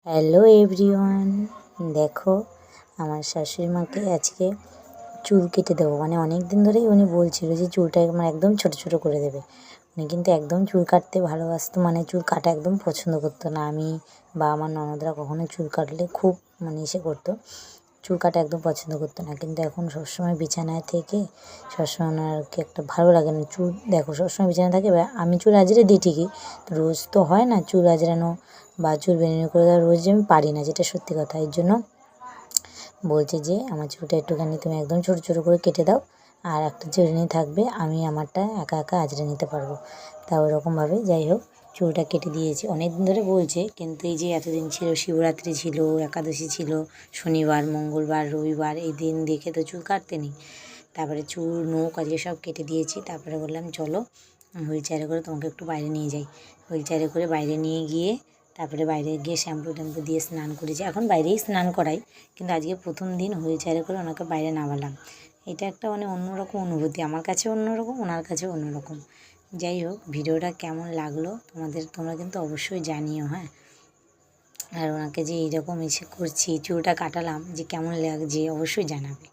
Hello everyone, দেখো আমার শাশুড়ি মাকে আজকে চুল কেটে দেবো। মানে অনেক দিন ধরেই উনি বলছিল যে চুলটা আমার একদম ছোটো ছোটো করে দেবে। উনি কিন্তু একদম চুল কাটতে ভালোবাসতো, মানে চুল কাটা একদম পছন্দ করতো না। আমি বা আমার ননদরা কখনো চুল কাটলে খুব মানে ইসে করতো, চুল কাটা একদম পছন্দ করতো না। কিন্তু এখন সবসময় বিছানায় থেকে সবসময় ওনারকে একটা ভালো লাগে না। চুল দেখো সবসময় বিছানায় থাকে, আমি চুল আঁচড়ে দিই ঠিকই, রোজ তো হয় না চুল আঁচড়ানো বা চুল বেনুনি করে দেওয়া, রোজ আমি পারি না, যেটা সত্যি কথা। এর জন্য বলছে যে আমার চুলটা একটুখানি তুমি একদম ছোটো ছোটো করে কেটে দাও, আর একটা চিরুনি থাকবে, আমি আমারটা একা একা আঁচড়ে নিতে পারবো। তা ওরকমভাবে যাই হোক চুলটা কেটে দিয়েছি। অনেক দিন ধরে বলছে, কিন্তু এই যে এতদিন ছিল, শিবরাত্রি ছিল, একাদশী ছিল, শনিবার মঙ্গলবার রবিবার, এই দিন দেখে তো চুল কাটতে নেই। তারপরে চুল নখ আজকে সব কেটে দিয়েছি। তারপরে বললাম চলো হুইল চেয়ারে করে তোমাকে একটু বাইরে নিয়ে যাই। হুইল চেয়ারে করে বাইরে নিয়ে গিয়ে তারপরে বাইরে গিয়ে শ্যাম্পু ট্যাম্পু দিয়ে স্নান করেছি। এখন বাইরেই স্নান করাই, কিন্তু আজকে প্রথম দিন হুইল চেয়ারে করে ওনাকে বাইরে নামালাম। এটা একটা মানে অন্যরকম অনুভূতি, আমার কাছে অন্যরকম, ওনার কাছেও অন্যরকম। যাই হোক, ভিডিওটা কেমন লাগলো তোমরা কিন্তু অবশ্যই জানিও, হ্যাঁ। আর ওনাকে যে এইরকম এসে করছি, চুলটা কাটালাম, যে কেমন লাগছে অবশ্যই জানাবে।